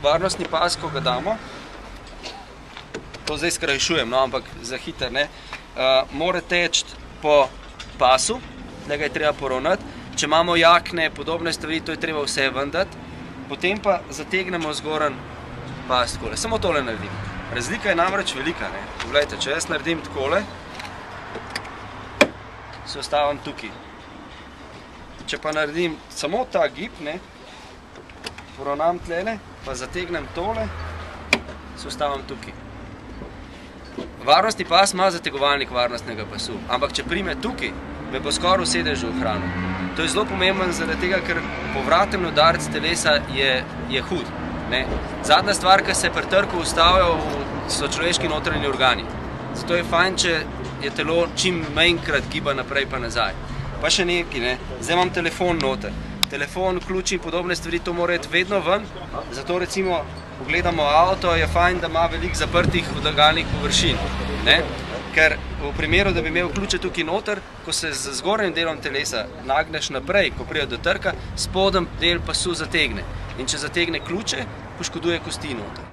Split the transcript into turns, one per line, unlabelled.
varnostni pas, ko ga damo, to zdaj skrajšujem, no, ampak za hiter, ne, mora teči po pasu, da ga je treba poravnati. Če imamo jakne, podobne stvari, to je treba vse vendati, potem pa zategnemo zgoren pas takole. Samo tole naredim. Razlika je namreč velika, ne. Poglejte, če jaz naredim takole, se ostavim tukaj. Če pa naredim samo ta gib, ne, poravnam tlele, pa zategnem tole, se ostavim tukaj. Varnostni pas ima zategovalnik varnostnega pasu, ampak če prime tukaj, me bo skoraj v sedežu ohranil. To je zelo pomemben zaradi tega, ker povraten udarec telesa je hud. Zadnja stvar, ki se pri trku ustavijo, so človeški notranji organi. Zato je fajn, če je telo čim manjkrat giba naprej pa nazaj. Pa še nekaj, zdaj imam telefon noter. Telefon, ključi in podobne stvari, to mora iti vedno ven. Zato recimo, ko gledamo avto, je fajn, da ima veliko zaprtih odlagalnih površin. Ker v primeru, da bi imel ključe tukaj noter, ko se z zgornjim delom telesa nagneš naprej, ko pride do trka, spodnji del pasu zategne. In če zategne ključe, poškoduje kosti noter.